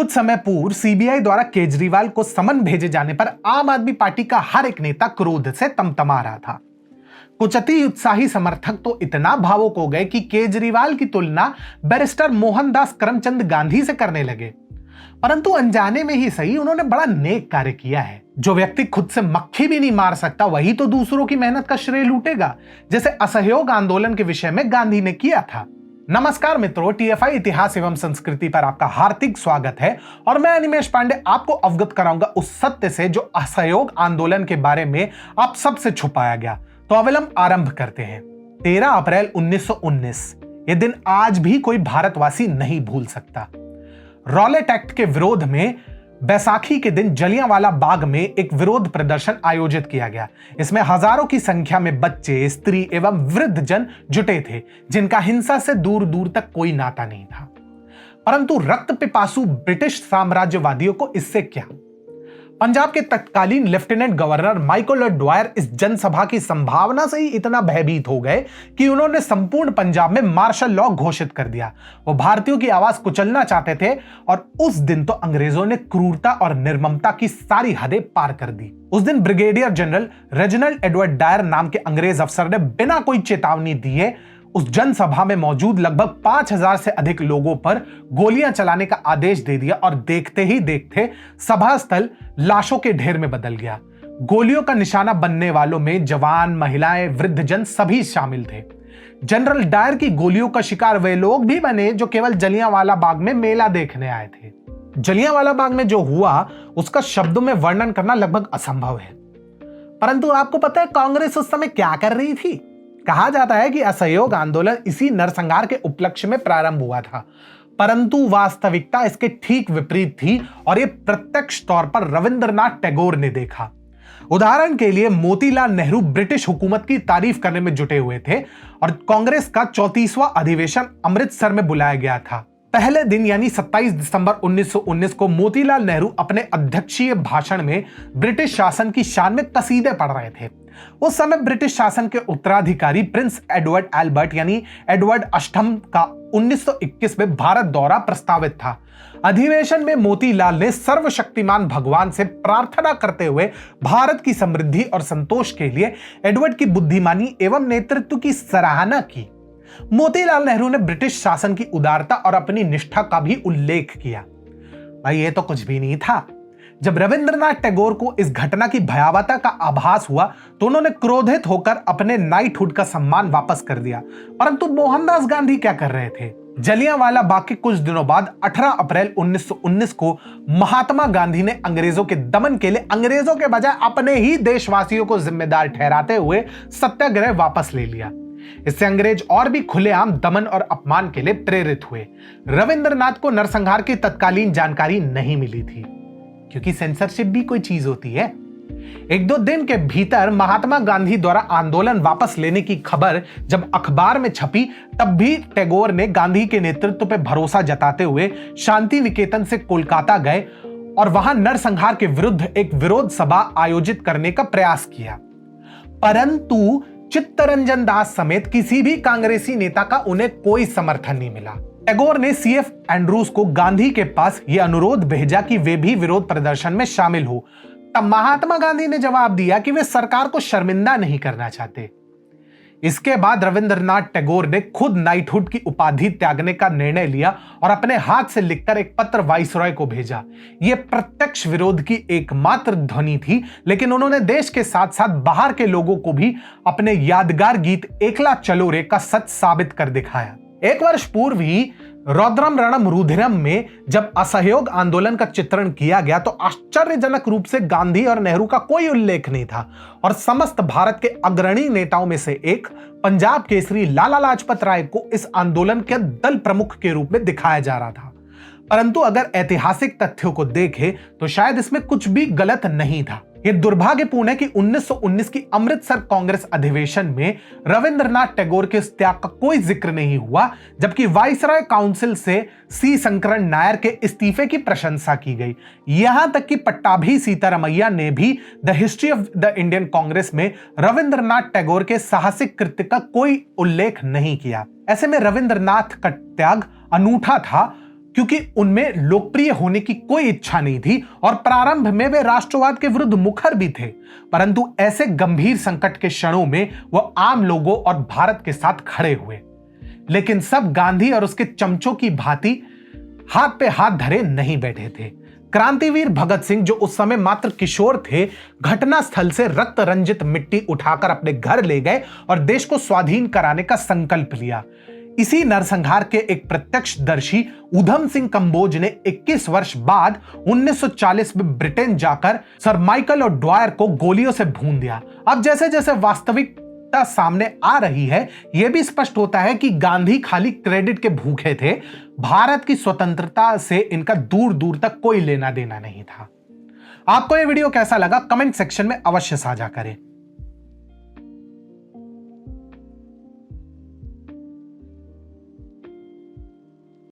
कुछ समय पूर्व सीबीआई द्वारा केजरीवाल को समन भेजे जाने पर आम आदमी पार्टी का हर एक नेता क्रोध से तमतमा रहा था। कुछ अति उत्साही समर्थक तो इतना भावुक हो गए कि केजरीवाल की तुलना बैरिस्टर मोहनदास करमचंद गांधी से करने लगे। परंतु अनजाने में ही सही, उन्होंने बड़ा नेक कार्य किया है। जो व्यक्ति खुद से मक्खी भी नहीं मार सकता, वही तो दूसरों की मेहनत का श्रेय लूटेगा, जैसे असहयोग आंदोलन के विषय में गांधी ने किया था। नमस्कार मित्रों, टीएफआई इतिहास एवं संस्कृति पर आपका हार्दिक स्वागत है और मैं अनिमेश पांडे आपको अवगत कराऊंगा उस सत्य से जो असहयोग आंदोलन के बारे में आप सबसे छुपाया गया। तो अविलंब आरंभ करते हैं। 13 अप्रैल 1919, यह दिन आज भी कोई भारतवासी नहीं भूल सकता। रॉलेट एक्ट के विरोध में बैसाखी के दिन जलियांवाला बाग में एक विरोध प्रदर्शन आयोजित किया गया। इसमें हजारों की संख्या में बच्चे, स्त्री एवं वृद्ध जन जुटे थे, जिनका हिंसा से दूर दूर तक कोई नाता नहीं था। परंतु रक्त पिपासु ब्रिटिश साम्राज्यवादियों को इससे क्या। पंजाब के तत्कालीन लेफ्टिनेंट गवर्नर माइकल ड्वायर इस जनसभा की संभावना से ही इतना भयभीत हो गए कि उन्होंने संपूर्ण पंजाब में मार्शल लॉ घोषित कर दिया। वो भारतीयों की आवाज कुचलना चाहते थे और उस दिन तो अंग्रेजों ने क्रूरता और निर्ममता की सारी हदें पार कर दी। उस दिन brigadier general Reginald Edward Dyer नाम के अंग्रेज अफसर ने बिना कोई चेतावनी दिए उस जनसभा में मौजूद लगभग 5000 से अधिक लोगों पर गोलियां चलाने का आदेश दे दिया और देखते ही देखते सभा स्थल लाशों के ढेर में बदल गया। गोलियों का निशाना बनने वालों में जवान, महिलाएं, वृद्धजन सभी शामिल थे। जनरल डायर की गोलियों का शिकार वे लोग भी बने जो केवल जलियांवाला बाग में मेला देखने आए थे। जलियांवाला बाग में जो हुआ उसका शब्दों में वर्णन करना लगभग असंभव है। परंतु आपको पता है कांग्रेस उस समय क्या कर रही थी? कहा जाता है कि असहयोग आंदोलन इसी नरसंहार के उपलक्ष्य में प्रारंभ हुआ था, परंतु वास्तविकता इसके ठीक विपरीत थी और यह प्रत्यक्ष तौर पर रविंद्रनाथ टैगोर ने देखा। उदाहरण के लिए मोतीलाल नेहरू ब्रिटिश हुकूमत की तारीफ करने में जुटे हुए थे और कांग्रेस का 34वां अधिवेशन अमृतसर में बुलाया गया था। पहले दिन यानी 27 दिसंबर 1919 को मोतीलाल नेहरू अपने अध्यक्षीय भाषण में ब्रिटिश शासन की शान में कसीदे पढ़ रहे थे। उस समय ब्रिटिश शासन के उत्तराधिकारी प्रिंस एडवर्ड एल्बर्ट यानी एडवर्ड अष्टम का 1921 में भारत दौरा प्रस्तावित था। अधिवेशन में मोतीलाल ने सर्वशक्तिमान भगवान से प्रार्थना करते हुए भारत की समृद्धि और संतोष के लिए एडवर्ड की बुद्धिमानी एवं नेतृत्व की सराहना की। मोतीलाल नेहरू ने ब्रिटिश शासन की उदारता और अपनी निष्ठा का भी उल्लेख किया। भाई ये तो कुछ भी नहीं था। जब रविंद्रनाथ टैगोर को इस घटना की भयावहता का आभास हुआ तो उन्होंने क्रोधित होकर अपने नाइटहुड का सम्मान वापस कर दिया। परंतु मोहनदास गांधी क्या कर रहे थे? जलियांवाला बाग के कुछ दिनों बाद 18 अप्रैल 1919 को महात्मा गांधी ने अंग्रेजों के दमन के लिए अंग्रेजों के बजाय अपने ही देशवासियों को जिम्मेदार ठहराते हुए सत्याग्रह वापस ले लिया। इससे अंग्रेज और भी खुलेआम दमन और अपमान के लिए प्रेरित हुए। रविंद्रनाथ को नरसंहार की तत्कालीन जानकारी नहीं मिली थी, क्योंकि सेंसरशिप भी कोई चीज होती है। 1-2 दिन के भीतर महात्मा गांधी द्वारा आंदोलन वापस लेने की खबर जब अखबार में छपी, तब भी टैगोर ने गांधी के नेतृत्व पर भरोसा जताते हुए शांति निकेतन से कोलकाता गए और वहां नरसंहार के विरुद्ध एक विरोध सभा आयोजित करने का प्रयास किया। परंतु चित्तरंजन दास समेत किसी भी कांग्रेसी नेता का उन्हें कोई समर्थन नहीं मिला। टैगोर ने सीएफ एंड्रूज को गांधी के पास यह अनुरोध भेजा कि वे भी विरोध प्रदर्शन में शामिल हो। तब महात्मा गांधी ने जवाब दिया कि वे सरकार को शर्मिंदा नहीं करना चाहते। इसके बाद रविंद्रनाथ टैगोर ने खुद नाइटहुड की उपाधि त्यागने का निर्णय लिया और अपने हाथ से लिखकर एक पत्र वाइसरॉय को भेजा। यह प्रत्यक्ष विरोध की एकमात्र ध्वनि थी, लेकिन उन्होंने देश के साथ साथ बाहर के लोगों को भी अपने यादगार गीत एकला चलो रे का सच साबित कर दिखाया। 1 वर्ष पूर्व ही रौद्रम रणम रुधिरम में जब असहयोग आंदोलन का चित्रण किया गया तो आश्चर्यजनक रूप से गांधी और नेहरू का कोई उल्लेख नहीं था और समस्त भारत के अग्रणी नेताओं में से एक पंजाब केसरी लाला लाजपत राय को इस आंदोलन के दल प्रमुख के रूप में दिखाया जा रहा था। परंतु अगर ऐतिहासिक तथ्यों को देखें तो शायद इसमें कुछ भी गलत नहीं था। यह दुर्भाग्यपूर्ण है कि 1919 की अमृतसर कांग्रेस अधिवेशन में रविंद्रनाथ टैगोर के इस त्याग का कोई जिक्र नहीं हुआ, जबकि वाइसरॉय काउंसिल से सी शंकरन नायर के इस्तीफे की प्रशंसा की गई। यहां तक कि पट्टाभी सीतारामैया ने भी the history of the Indian Congress में रविंद्रनाथ टैगोर के साहसिक कृत्य का कोई उल्लेख नहीं किया। ऐसे में रविंद्रनाथ का त्याग अनूठा था, क्योंकि उनमें लोकप्रिय होने की कोई इच्छा नहीं थी और प्रारंभ में वे राष्ट्रवाद के विरुद्ध मुखर भी थे। परंतु ऐसे गंभीर संकट के क्षणों में वो आम लोगों और भारत के साथ खड़े हुए। लेकिन सब गांधी और उसके चमचों की भांति हाथ पे हाथ धरे नहीं बैठे थे। क्रांतिवीर भगत सिंह, जो उस समय मात्र किशोर थे, घटनास्थल से रक्त रंजित मिट्टी उठाकर अपने घर ले गए और देश को स्वाधीन कराने का संकल्प लिया। इसी नरसंहार के एक प्रत्यक्षदर्शी ऊधम सिंह कंबोज ने 21 वर्ष बाद 1940 में ब्रिटेन जाकर सर माइकल और ड्वायर को गोलियों से भून दिया। अब जैसे जैसे वास्तविकता सामने आ रही है, यह भी स्पष्ट होता है कि गांधी खाली क्रेडिट के भूखे थे। भारत की स्वतंत्रता से इनका दूर दूर तक कोई लेना देना नहीं था। आपको यह वीडियो कैसा लगा कमेंट सेक्शन में अवश्य साझा करें।